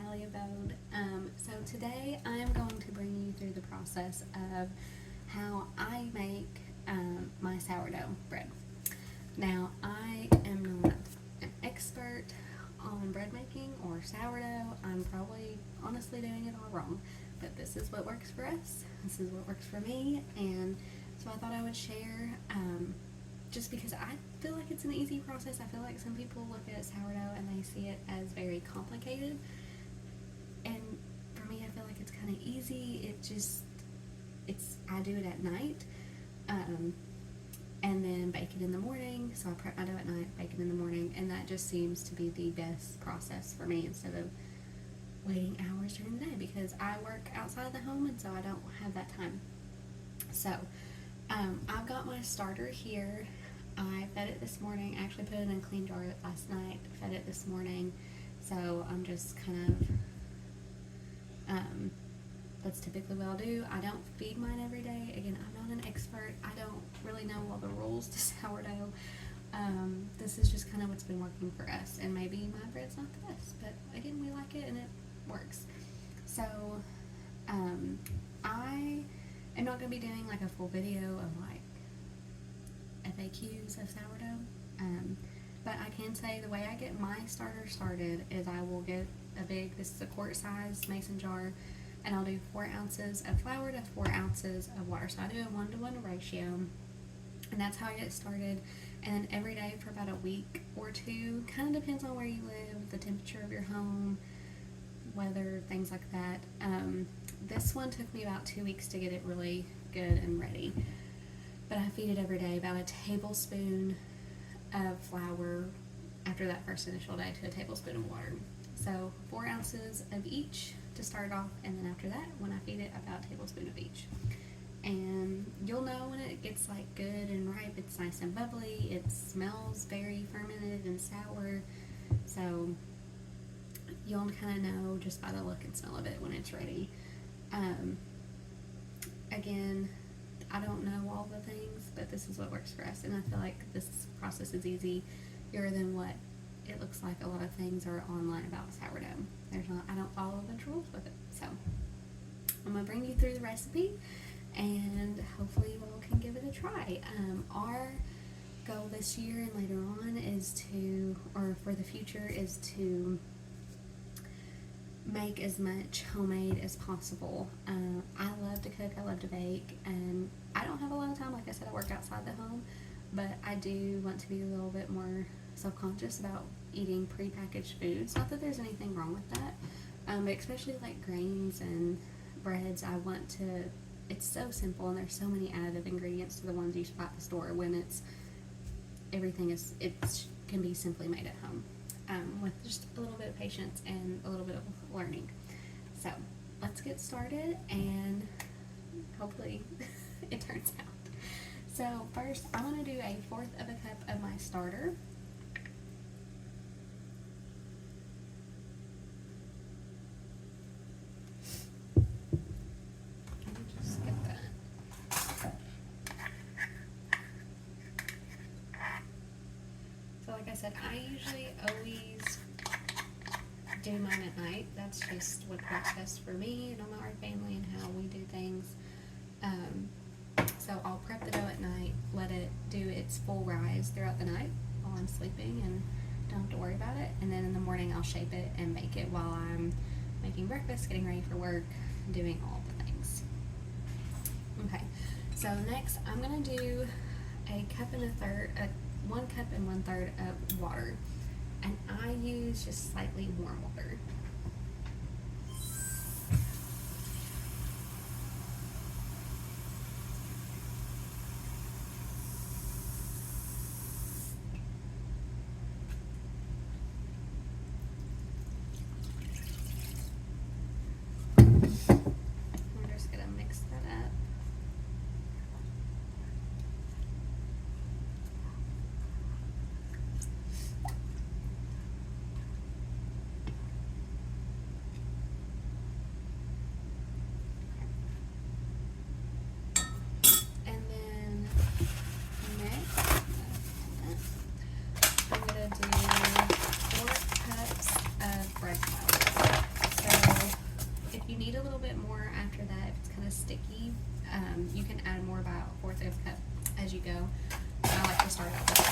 Valley Abode. So today I am going to bring you through the process of how I make my sourdough bread. Now, I am not an expert on bread making or sourdough. I'm probably honestly doing it all wrong, but this is what works for us. This is what works for me, and so I thought I would share just because I feel like it's an easy process. I feel like some people look at sourdough and they see it as very complicated, and for me I feel like it's kind of easy. I do it at night, and then bake it in the morning. So I prep my dough at night, bake it in the morning, and that just seems to be the best process for me instead of waiting hours during the day, because I work outside the home and so I don't have that time. So I've got my starter here. I fed it this morning. I actually put it in a clean jar last night, fed it this morning, so I'm just kind of that's typically what I'll do. I don't feed mine every day. Again, I'm not an expert. I don't really know all the rules to sourdough. This is just kind of what's been working for us, and maybe my bread's not the best, but again, we like it and it works. So I am not going to be doing like a full video of like FAQs of sourdough, but I can say the way I get my starter started is I will get this is a quart size mason jar, and I'll do 4 ounces of flour to 4 ounces of water. So I do a 1-to-1 ratio, and that's how I get started. And then every day for about a week or two, kind of depends on where you live, the temperature of your home, weather, things like that. This one took me about 2 weeks to get it really good and ready, but I feed it every day about a tablespoon of flour after that first initial day to a tablespoon of water. So 4 ounces of each to start off, and then after that, when I feed it, about a tablespoon of each. And you'll know when it gets like good and ripe. It's nice and bubbly. It smells very fermented and sour. So you'll kind of know just by the look and smell of it when it's ready. Again, I don't know all the things, but this is what works for us, and I feel like this process is easier than what it looks like a lot of things are online about sourdough. I don't follow a bunch of rules with it. So I'm going to bring you through the recipe, and hopefully you all can give it a try. Our goal this year and later on for the future, is to make as much homemade as possible. I love to cook, I love to bake, and I don't have a lot of time. Like I said, I work outside the home, but I do want to be a little bit more self-conscious about eating prepackaged foods. Not that there's anything wrong with that, but especially like grains and breads, it's so simple, and there's so many additive ingredients to the ones you buy at the store, when everything can be simply made at home, with just a little bit of patience and a little bit of learning. So let's get started, and hopefully it turns out. So first, I'm going to do 1/4 of a cup of my starter. Just get that. So like I said, I usually always do mine at night. That's just what works best for me and our family and how we do things. So I'll prep the dough at night, let it do its full rise throughout the night while I'm sleeping, and don't have to worry about it. And then in the morning I'll shape it and bake it while I'm making breakfast, getting ready for work, doing all the things. Okay, so next I'm going to do 1 cup and 1/3 of water, and I use just slightly warm water. We're just going to mix that up. go. I like to start out with this.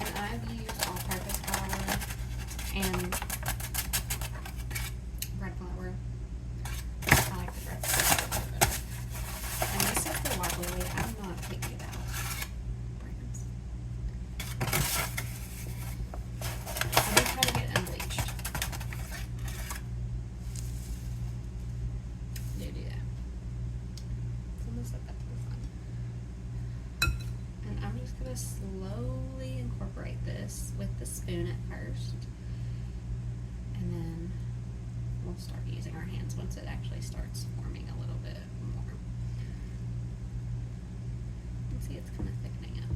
And I've used all-purpose flour and bread flour. I like the bread flour better. And this is the wobbly. I'm not picky about brands. I do try to get unbleached. Do that. So I'm gonna set that to the side. And I'm just gonna slowly incorporate this with the spoon at first. And then we'll start using our hands once it actually starts forming a little bit more. You can see it's kind of thickening up.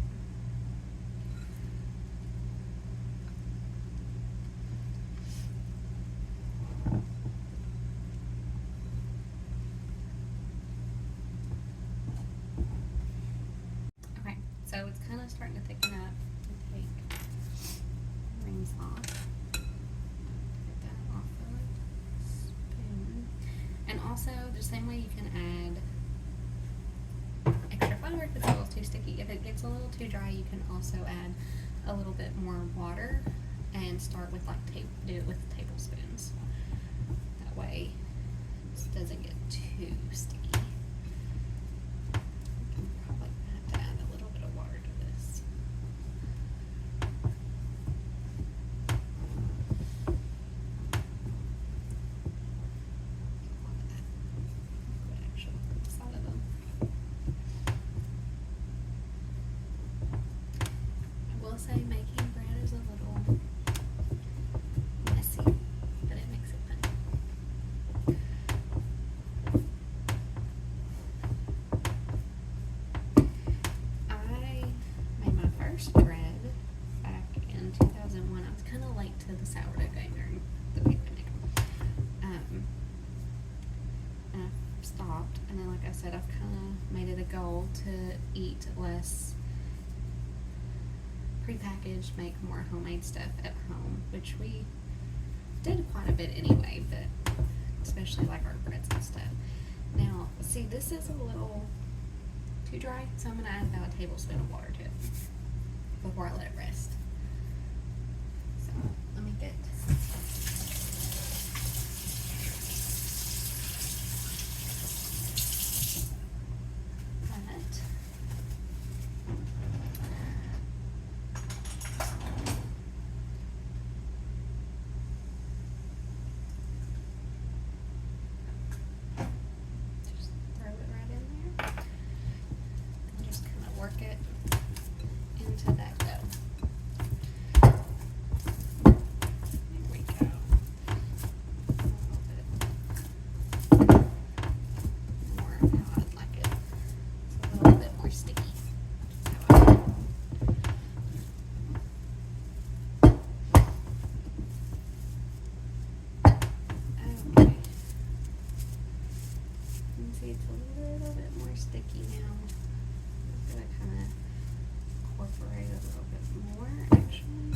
Okay, so it's kind of starting to thicken up. Take rings off. Get that off the spoon. And also, the same way you can add extra flour if it's a little too sticky. If it gets a little too dry, you can also add a little bit more water and start with like do it with tablespoons. That way, it doesn't get too sticky. You can probably have to add a little bit of water to this. Actually, side of them. I will say making bread is a little messy, but it makes it fun. I made my first bread back in 2001. I was kind of late to the sourdough game during the pandemic. And I stopped, and then like I said, I've kind of made it a goal to eat less prepackaged, make more homemade stuff at home, which we did quite a bit anyway, but especially like our breads and stuff. Now, see, this is a little too dry, so I'm going to add about a tablespoon of water to it before I let it rest. So, let me get that. Just throw it right in there. And just kind of work it into that dough. There we go. A little bit more how I'd like it. It's a little bit more sticky. That's how I like it. Okay. You can see it's a little bit more sticky now. I'm gonna kind of incorporate a little bit more, actually.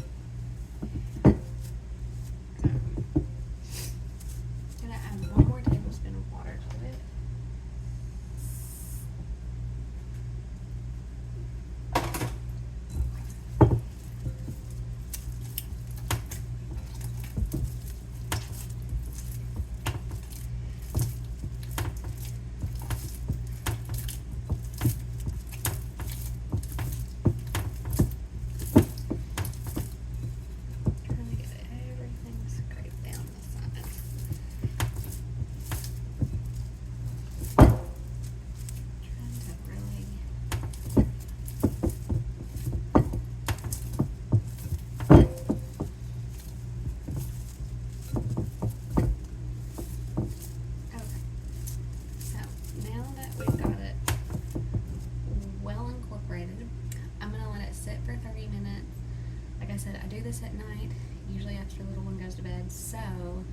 Gonna add one more tablespoon of water to it. Trying to get everything scraped down the sides. Trying to really okay. So now that we've got it well incorporated, I'm gonna let it sit for 30 minutes. Like I said, I do this at night, usually after the little one goes to bed, so I'm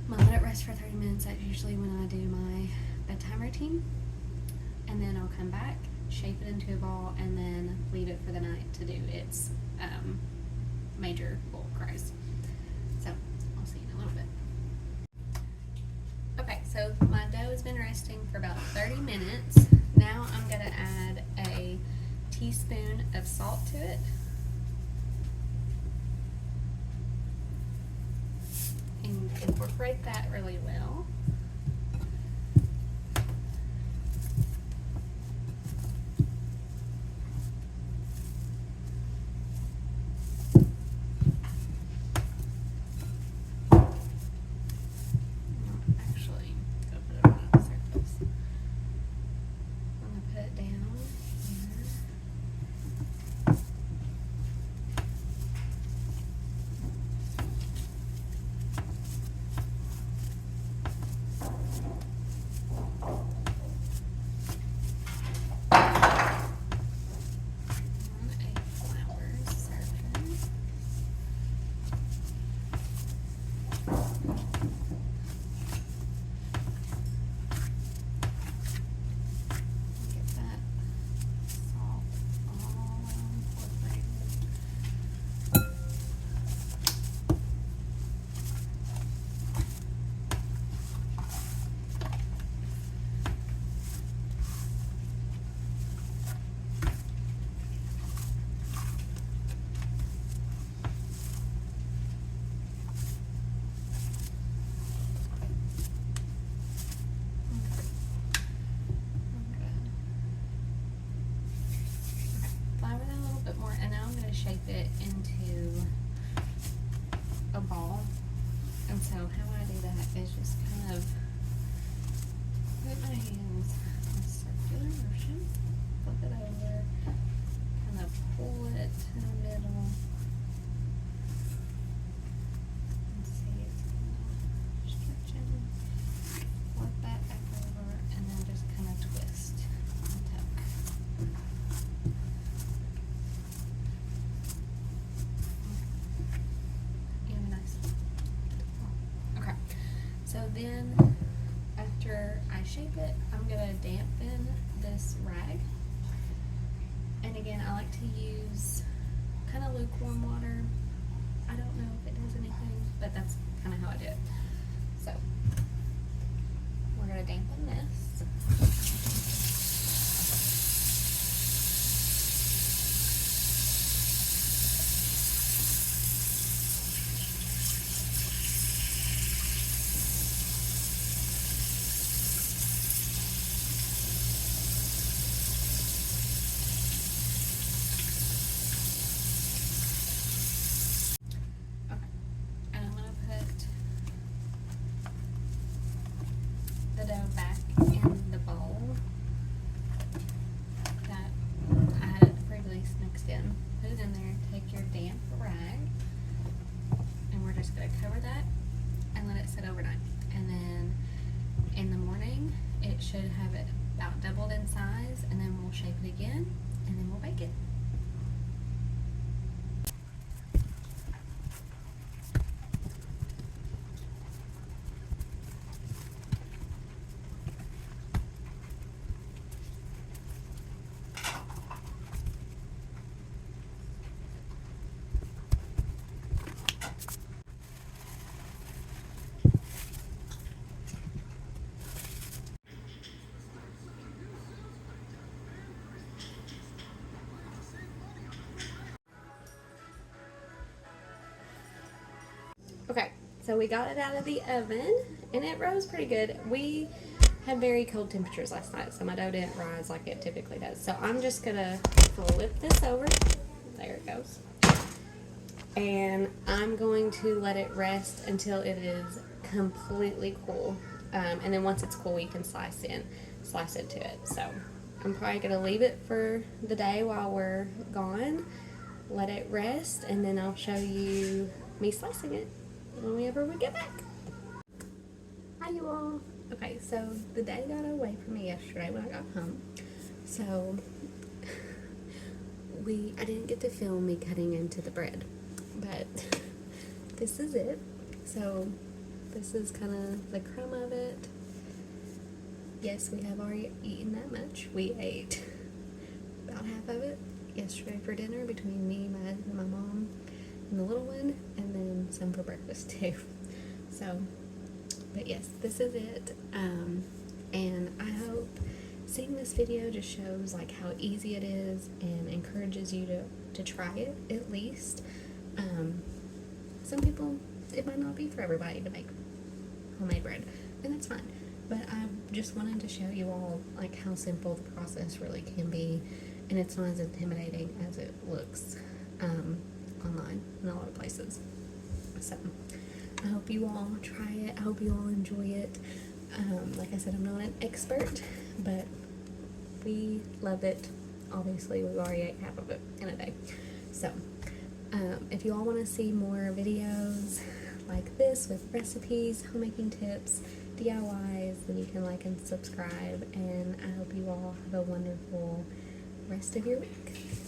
gonna let it rest for 30 minutes. That's usually when I do my bedtime routine. And then I'll come back, shape it into a ball, and then leave it for the night to do its major bowl cries. So I'll see you in a little bit. Okay, My dough has been resting for about 30 minutes. Now I'm going to add a teaspoon of salt to it. And incorporate that really well. Shape it into a ball, and so how I do that is just kind of put my hands in a circular motion, flip it over, kind of pull it to the middle, and see it's kind of stretching, flip that back over, and then just kind of twist and tuck. So then, after I shape it, I'm going to dampen this rag. And again, I like to use kind of lukewarm water. I don't know if it does anything, but that's kind of how I do it. So, we're going to dampen this. The dough back in the bowl that I had previously mixed in. Put it in there, take your damp rag, and we're just going to cover that and let it sit overnight. And then in the morning, it should have it about doubled in size, and then we'll shape it again, and then we'll bake it. Okay, so we got it out of the oven, and it rose pretty good. We had very cold temperatures last night, so my dough didn't rise like it typically does. So I'm just gonna flip this over. There it goes. And I'm going to let it rest until it is completely cool. And then once it's cool, you can slice into it. So I'm probably gonna leave it for the day while we're gone, let it rest, and then I'll show you me slicing it whenever we get back. Hi you all. Okay, so the day got away from me yesterday when I got home. So I didn't get to film me cutting into the bread, but this is it. So this is kind of the crumb of it. Yes, we have already eaten that much. We ate about half of it yesterday for dinner between me, my mom, and the little one, and then some for breakfast too. So But yes, this is it. And I hope seeing this video just shows like how easy it is and encourages you to try it at least. Some people, it might not be for everybody to make homemade bread, and that's fine. But I just wanted to show you all like how simple the process really can be, and it's not as intimidating as it looks online in a lot of places. So I hope you all try it. I hope you all enjoy it. Like I said, I'm not an expert, but we love it. Obviously, we've already ate half of it in a day. So if you all want to see more videos like this with recipes, homemaking tips, DIYs, then you can like and subscribe, and I hope you all have a wonderful rest of your week.